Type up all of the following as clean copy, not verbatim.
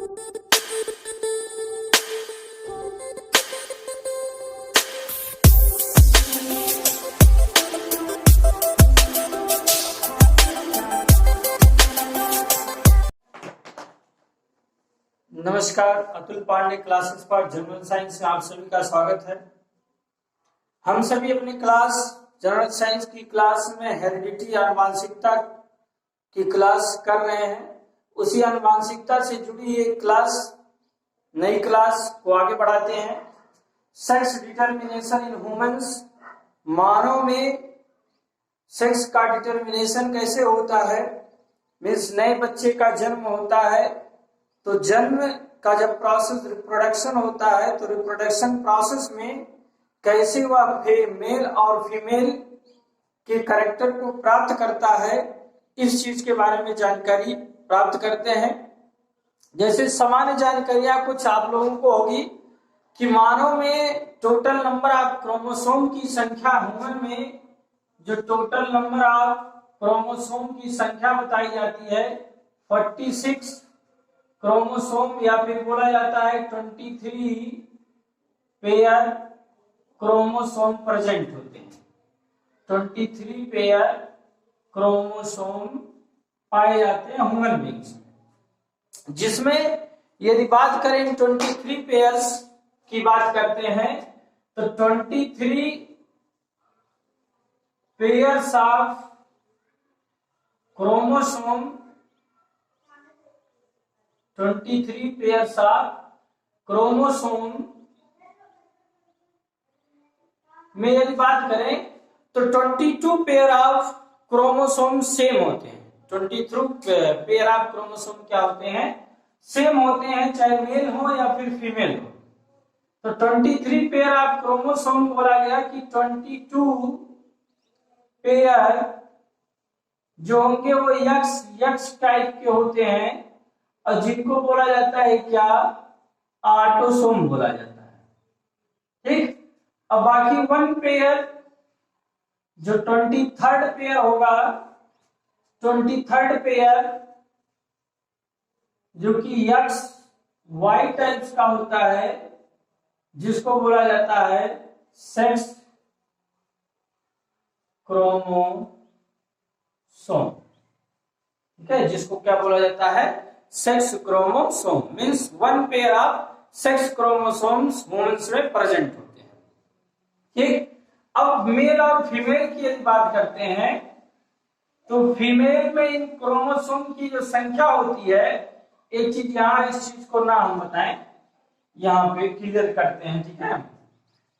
नमस्कार, Atul Pandey classes for general science में आप सभी का स्वागत है। हम सभी अपनी क्लास जनरल साइंस की क्लास में हेरिडिटी आनुवांशिकता की क्लास कर रहे हैं। उसी आनुवांशिकता से जुड़ी एक क्लास, नई क्लास को आगे बढ़ाते हैं। सेक्स डिटर्मिनेशन इन ह्यूमंस, मानव में सेक्स का डिटर्मिनेशन कैसे होता है। मीन्स नए बच्चे का जन्म होता है तो जन्म का जब प्रोसेस रिप्रोडक्शन होता है तो रिप्रोडक्शन प्रोसेस में कैसे वह मेल और फीमेल के कैरेक्टर को प्राप्त करता है, इस चीज के बारे में जानकारी प्राप्त करते हैं। जैसे सामान्य जानकारियां कुछ आप लोगों को होगी कि मानव में टोटल नंबर ऑफ क्रोमोसोम की संख्या, ह्यूमन में जो टोटल नंबर ऑफ क्रोमोसोम की संख्या बताई जाती है 46 क्रोमोसोम, या फिर बोला जाता है 23 पेयर क्रोमोसोम प्रेजेंट होते हैं। 23 पेयर क्रोमोसोम पाए जाते हैं ह्यूमन बींग्स में, जिसमें यदि बात करें 23 पेयर्स की बात करते हैं तो 23 pairs of chromosome 23 pairs of chromosome में यदि बात करें तो 22 पेयर ऑफ क्रोमोसोम सेम होते हैं। 23 पेयर ऑफ क्रोमोसोम क्या होते हैं? सेम होते हैं, चाहे मेल हो या फिर फीमेल हो। तो 23 पेयर ऑफ क्रोमोसोम बोला गया कि 22 पेयर जो होंगे वो यक्स टाइप के होते हैं, और जिनको बोला जाता है क्या? ऑटोसोम बोला जाता है। ठीक। अब बाकी 1 पेयर जो 23rd पेयर होगा, 23rd पेयर जो कि एक्स वाई टाइप्स का होता है, जिसको बोला जाता है सेक्स क्रोमोसोम। ठीक है, जिसको क्या बोला जाता है? Sex chromosome. Means 1 pair of sex chromosomes humans में प्रेजेंट होते हैं। ठीक। अब मेल और फीमेल की यदि बात करते हैं तो फीमेल में इन क्रोमोसोम की जो संख्या होती है, एक चीज यहां, इस चीज को ना हम बताएं, यहां पे क्लियर करते हैं। ठीक है,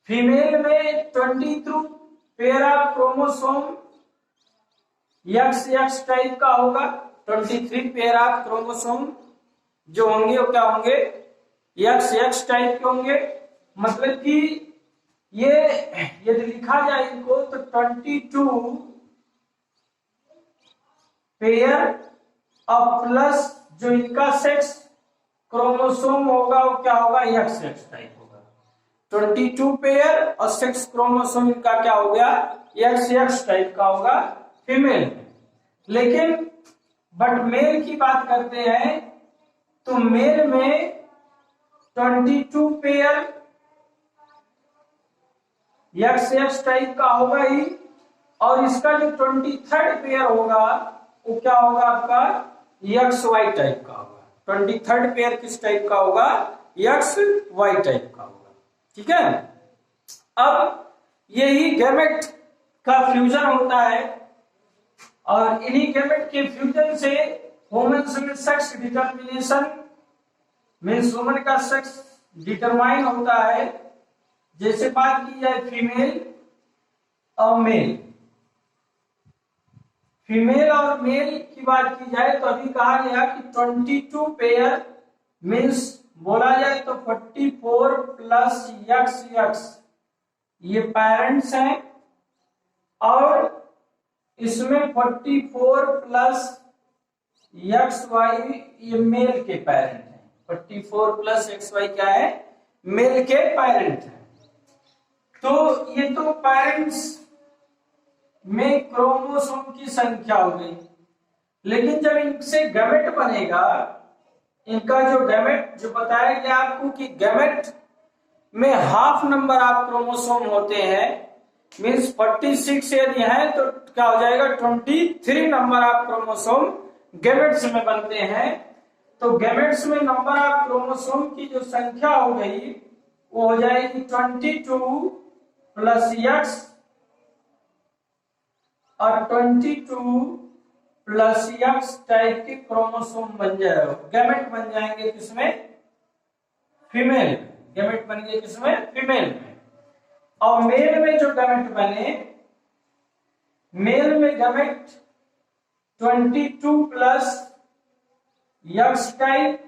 फीमेल में 22 pair of chromosome x type का होगा। 23 पेयर ऑफ क्रोमोसोम जो होंगे वो क्या होंगे? एक्स टाइप के होंगे। मतलब कि ये यदि लिखा जाए इनको तो 22 पेयर और प्लस जो इनका सेक्स क्रोमोसोम होगा वो क्या होगा? एक्स टाइप होगा। 22 पेयर और सेक्स क्रोमोसोम इनका क्या हो गया? एक्स टाइप का होगा फीमेल में। लेकिन बट मेल की बात करते हैं तो मेल में 22 पेयर एक्स टाइप का होगा ही, और इसका जो 23rd पेयर होगा वो क्या होगा? आपका एक्स वाई टाइप का होगा। 23rd पेयर किस टाइप का होगा? एक्स वाई टाइप का होगा। ठीक है। अब यही गैमेट का फ्यूजन होता है, और इन्हीं गैमेट के फ्यूजन से ह्यूमंस में सेक्स डिटर्मिनेशन मीन्स ह्यूमन का सेक्स डिटरमाइन होता है। जैसे बात की जाए फीमेल और मेल, फीमेल और मेल की बात की जाए तो अभी कहा गया कि 22 पेयर मीन्स बोला जाए तो 44 प्लस एक्स ये पेरेंट्स हैं, और इसमें 44 प्लस एक्स वाई ये मेल के पेरेंट हैं। 44 प्लस एक्स वाई क्या है? मेल के पेरेंट हैं। तो ये तो पेरेंट्स में क्रोमोसोम की संख्या हो गई, लेकिन जब इनसे गमेट बनेगा इनका जो गैमेट जो बताया गया आपको कि गैमेट में हाफ नंबर ऑफ क्रोमोसोम होते हैं, मींस 46 यदि है तो क्या हो जाएगा 23 नंबर ऑफ क्रोमोसोम गैमेट्स में बनते हैं। तो गैमेट्स में नंबर ऑफ क्रोमोसोम की जो संख्या हो गई वो हो जाएगी 22 प्लस एक्स और 22 प्लस एक्स टाइप के क्रोमोसोम बन जाएगा, गैमेट बन जाएंगे किसमें, फीमेल। गैमेट बन गए किसमें, फीमेल में। और मेल में जो गैमेट बने, मेल में गैमेट 22 प्लस एक्स टाइप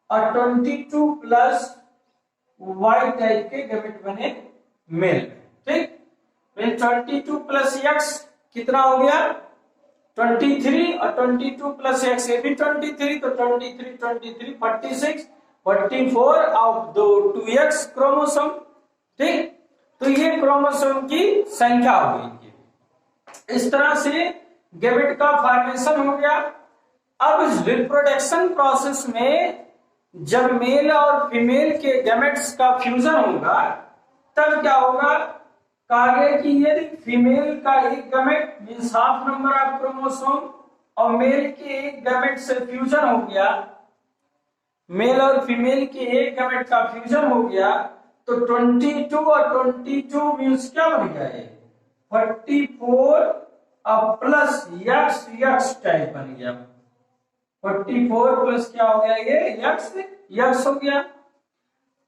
और 22 प्लस वाई टाइप के गैमेट बने मेल में। ठीक, 22 प्लस एक्स कितना हो गया 23 और 22 प्लस एक्स ये भी 23, तो 23 23 46 44 और 2x क्रोमोसोम। ठीक, तो ये क्रोमोसोम की संख्या हो गई। इस तरह से गैमेट का फॉर्मेशन हो गया। अब रिप्रोडक्शन प्रोसेस में जब मेल और फीमेल के गैमेट्स का फ्यूजन होगा तब क्या होगा, कहा गया कि यदि फीमेल का एक gamete means half number of chromosome और मेल के एक गैमेट से फ्यूजन हो गया, मेल और फीमेल के एक गैमेट का फ्यूजन हो गया तो 22 और 22 मींस क्या बन गया है 44 और प्लस एक्स एक्स टाइप बन गया। 44 प्लस क्या हो गया ये एक्स हो गया।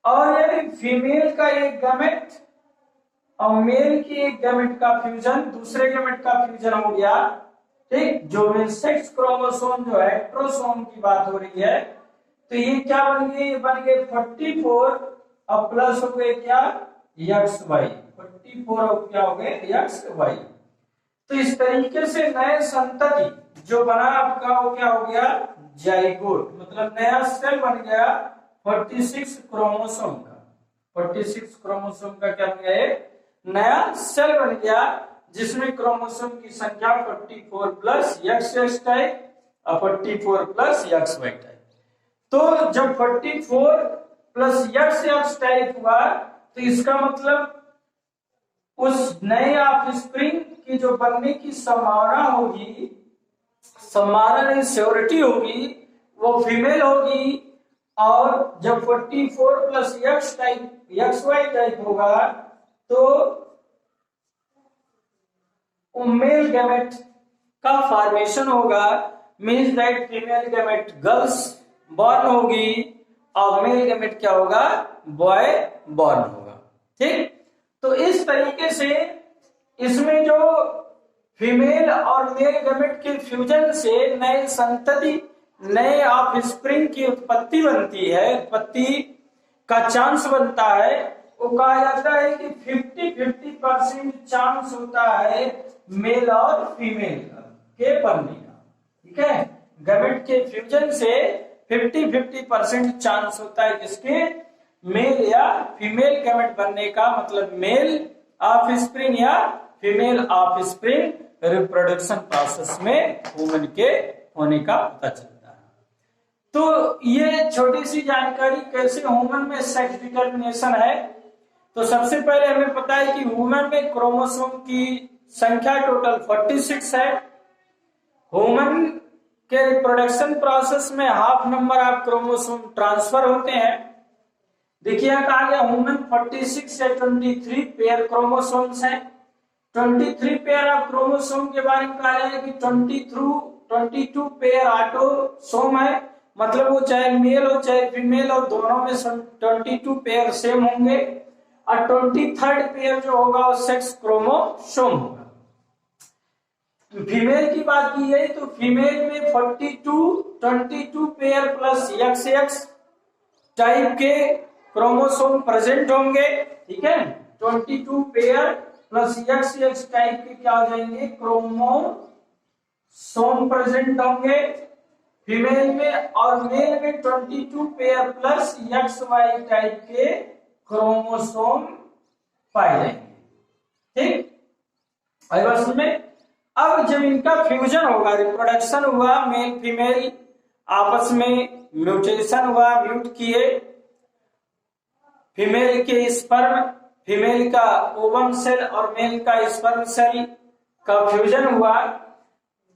और यदि फीमेल का एक गैमेट और मेल के एक गैमेट का फ्यूजन दूसरे गैमेट का फ्यूजन हो गया, ठीक, जो सेक्स क्रोमोसोम जो है हेटेरोसोम की बात हो रही है, तो ये क्या बन गए, ये बन गए 44 और प्लस हो गए क्या एक्स वाई, 44 और क्या हो गए एक्स वाई। तो इस तरीके से नए संतति जो बना आपका वो क्या हो गया जाइगोट, मतलब नया सेल बन गया 46 क्रोमोसोम का। 46 क्रोमोसोम का क्या बन गया, नया सेल बन गया जिसमें क्रोमोसोम की संख्या 44 प्लस एक्स टाइप और 44 प्लस एक्स वाई टाइप। तो जब 44 प्लस एक्स टाइप हुआ तो इसका मतलब उस नए ऑफस्प्रिंग की जो बनने की संभावना होगी, संभावना नहीं श्योरिटी होगी, वो फीमेल होगी। और जब 44 plus X type X Y type होगा तो मेल गैमेट का फॉर्मेशन होगा, means that female gamete girls born होगी और मेल गैमेट क्या होगा बॉय बॉर्न होगा। ठीक, तो इस तरीके से इसमें जो फीमेल और मेल गैमेट के फ्यूजन से नए संतति नए ऑफस्प्रिंग की उत्पत्ति बनती है, उत्पत्ति का चांस बनता है। वो कहा जाता है कि 50-50% चांस होता है मेल और फीमेल के बनने का। ठीक है, गैमेट के फ्यूजन से 50-50% चांस होता है किसके, मेल या फीमेल गैमेट बनने का, मतलब मेल ऑफस्प्रिंग या फीमेल ऑफस्प्रिंग रिप्रोडक्शन प्रोसेस में वुमेन के होने का पता चलता है। तो ये छोटी सी जानकारी कैसे ह्यूमन में सेक्स डिटरमिनेशन है। तो सबसे पहले हमें पता है कि ह्यूमन में क्रोमोसोम की संख्या टोटल 46 है। ह्यूमन के रिप्रोडक्शन प्रोसेस में half number of chromosome transfer होते हैं। देखिए कहा गया ह्यूमन 46 से 23 पेयर क्रोमोसोम्स हैं। 23 पेयर ऑफ क्रोमोसोम के बारे में कहा जाए कि 22 पेयर ऑटोसोम है, मतलब वो चाहे मेल हो चाहे फीमेल हो दोनों में 22 पेयर सेम होंगे। और 23rd पेयर जो होगा वो सेक्स क्रोमोसोम होगा। फीमेल की बात की गई तो फीमेल में 22 पेयर प्लस एक्स टाइप के क्रोमोसोम प्रेजेंट होंगे। ठीक है, 22 पेयर प्लस एक्स टाइप के क्या हो जाएंगे क्रोमोसोम प्रेजेंट होंगे फीमेल में। और मेल में 22 pair plus X Y type के क्रोमोसोम पाए जाएंगे। ठीक, बस में अब जब इनका फ्यूजन होगा, रिप्रोडक्शन हुआ, मेल फीमेल आपस में म्यूटेशन हुआ, म्यूट किए फीमेल के स्पर्म, फीमेल का ओवम सेल और मेल का स्पर्म सेल का फ्यूजन हुआ,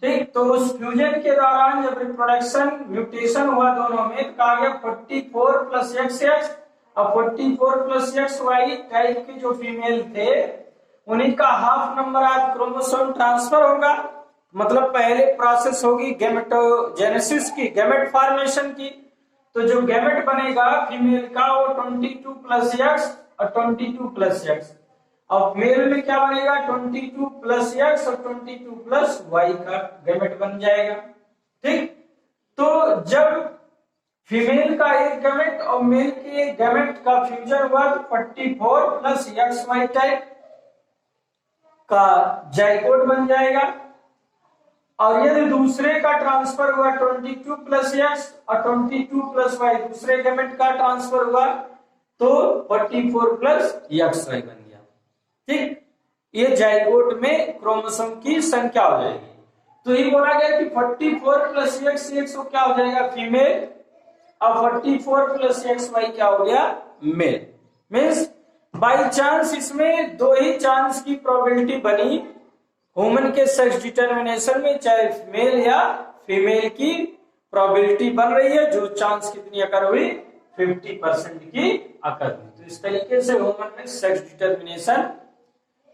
ठीक। तो उस फ्यूजन के दौरान जब रिप्रोडक्शन म्यूटेशन हुआ दोनों में, तो कहा गया 44 प्लस XX और 44 प्लस XY टाइप के जो फीमेल थे उन्हीं का हाफ नंबर आज क्रोमोसोम ट्रांसफर होगा। मतलब पहले प्रोसेस होगी गैमेटोजेनेसिस की, गैमेट फॉर्मेशन की। तो जो गैमेट बनेगा फीमेल का वो 22 प्लस X और 22 प्लस X, और मेल में क्या बनेगा 22 प्लस X और 22 प्लस Y का गैमेट बन जाएगा, ठीक। तो जब फीमेल का एक गैमेट और मेल के एक गैमेट का फ्यूजन हुआ तो 44 प्लस XY टाइप का जाइगोट बन जाएगा। और यदि दूसरे का ट्रांसफर हुआ 22 प्लस X और 22 प्लस Y, दूसरे गैमेट का ट्रांसफर हुआ तो 44 प्लस XY बन गया, ठीक। ये जाइगोट में क्रोमोसोम की संख्या हो जाएगी। तो ये बोला गया कि 44 प्लस XX वो क्या हो जाएगा फीमेल, और 44 प्लस XY क्या हो गया मेल। मीन्स बाई चांस इसमें दो ही चांस की प्रोबेबिलिटी बनी ह्यूमन के सेक्स डिटर्मिनेशन में, चाहे मेल या फीमेल की प्रोबेबिलिटी बन रही है, जो चांस कितनी अकर हुई 50% की अकर हुई। तो इस तरीके से ह्यूमन में सेक्स डिटर्मिनेशन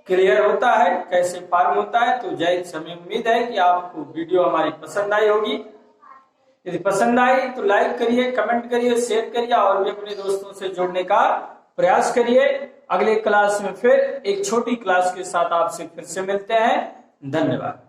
क्लियर होता है, कैसे फॉर्म होता है। तो जय समय उम्मीद है कि आपको वीडियो हमारी पसंद आई होगी। यदि पसंद आई तो लाइक करिए, कमेंट करिए, शेयर करिए और भी अपने दोस्तों से जोड़ने का प्रयास करिए। अगले क्लास में फिर एक छोटी क्लास के साथ आपसे फिर से मिलते हैं। धन्यवाद।